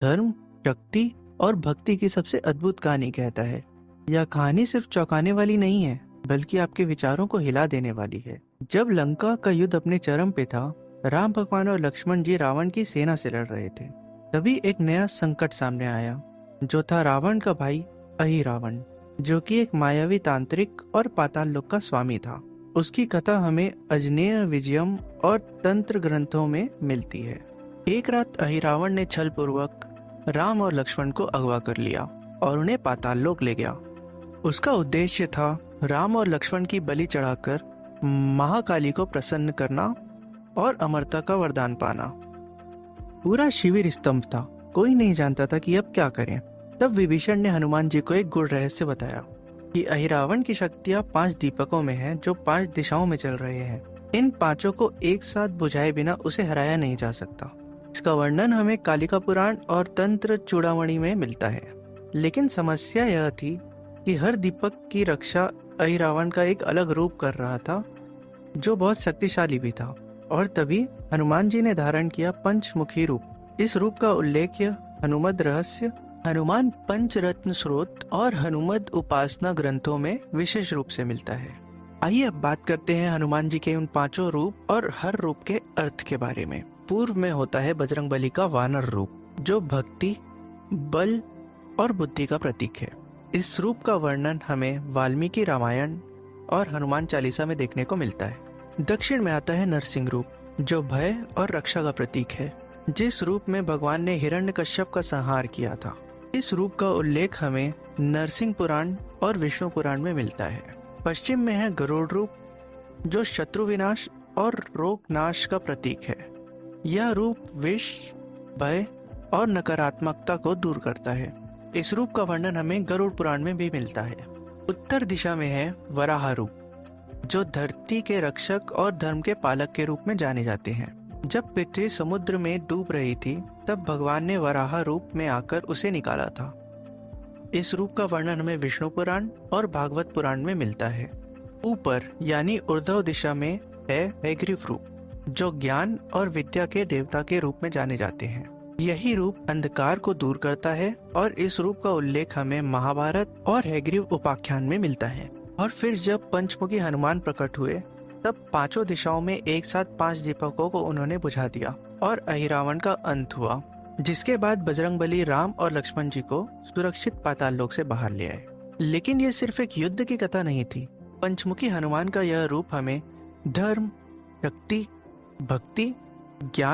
धर्म, शक्ति और भक्ति की सबसे अद्भुत कहानी कहता है। यह कहानी सिर्फ चौंकाने वाली नहीं है, बल्कि आपके विचारों को हिला देने वाली है। जब लंका का युद्ध अपने चरम पे था, राम भगवान और लक्ष्मण जी रावण की सेना से लड़ रहे थे। तभी एक नया संकट सामने आया, जो था रावण का भाई अहिरावण, जो कि एक मायावी तांत्रिक और पाताल लोक का स्वामी था। उसकी कथा हमें अजनेय विजयम और तंत्र ग्रंथों में मिलती है। एक रात अहिरावण ने छल पूर्वक राम और लक्ष्मण को अगवा कर लिया और उन्हें पाताल लोक ले गया। उसका उद्देश्य था राम और लक्ष्मण की बलि चढ़ाकर महाकाली को प्रसन्न करना और अमरता का वरदान पाना। पूरा शिविर स्तंभ था, कोई नहीं जानता था कि अब क्या करें। तब विभीषण ने हनुमान जी को एक गुड़ रहस्य बताया कि अहिरावण की शक्तियां 5 दीपकों में हैं, जो 5 दिशाओं में चल रहे हैं। इन पांचों को एक साथ बुझाए बिना उसे हराया नहीं जा सकता। इसका वर्णन हमें कालिका पुराण और तंत्र चूड़ामणि में मिलता है। लेकिन समस्या यह थी कि हर दीपक की रक्षा अहिरावण का एक अलग रूप कर रहा था, जो बहुत शक्तिशाली भी था। और तभी हनुमान जी ने धारण किया पंचमुखी रूप। इस रूप का उल्लेख हनुमद रहस्य, हनुमान पंचरत्न स्रोत और हनुमद उपासना ग्रंथों में विशेष रूप से मिलता है। आइए अब बात करते हैं हनुमान जी के उन 5 रूप और हर रूप के अर्थ के बारे में। पूर्व में होता है बजरंगबली का वानर रूप, जो भक्ति, बल और बुद्धि का प्रतीक है। इस रूप का वर्णन हमें वाल्मीकि रामायण और हनुमान चालीसा में देखने को मिलता है। दक्षिण में आता है नरसिंह रूप, जो भय और रक्षा का प्रतीक है, जिस रूप में भगवान ने हिरण्यकश्यप का संहार किया था। इस रूप का उल्लेख हमें नरसिंह पुराण और विष्णु पुराण में मिलता है। पश्चिम में है गरुड़ रूप, जो शत्रु विनाश और रोग नाश का प्रतीक है। यह रूप विष, भय और नकारात्मकता को दूर करता है। इस रूप का वर्णन हमें गरुड़ पुराण में भी मिलता है। उत्तर दिशा में है वराह रूप, जो धरती के रक्षक और धर्म के पालक के रूप में जाने जाते हैं। जब पृथ्वी समुद्र में डूब रही थी, तब भगवान ने वराह रूप में आकर उसे निकाला था। इस रूप का वर्णन हमें विष्णु पुराण और भागवत पुराण में मिलता है। ऊपर यानी ऊर्ध्व दिशा में है हैग्रीव रूप, जो ज्ञान और विद्या के देवता के रूप में जाने जाते हैं। यही रूप अंधकार को दूर करता है और इस रूप का उल्लेख हमें महाभारत और हैग्रीव उपाख्यान में मिलता है। और फिर जब पंचमुखी हनुमान प्रकट हुए, तब 5 दिशाओं में एक साथ 5 दीपकों को उन्होंने बुझा दिया और अहिरावण का अंत हुआ, जिसके बाद बजरंगबली राम और लक्ष्मण जी को सुरक्षित पाताल लोक से बाहर ले आए। लेकिन यह सिर्फ एक युद्ध की कथा नहीं थी। पंचमुखी हनुमान का यह रूप हमें धर्म, शक्ति, भक्ति, ज्ञान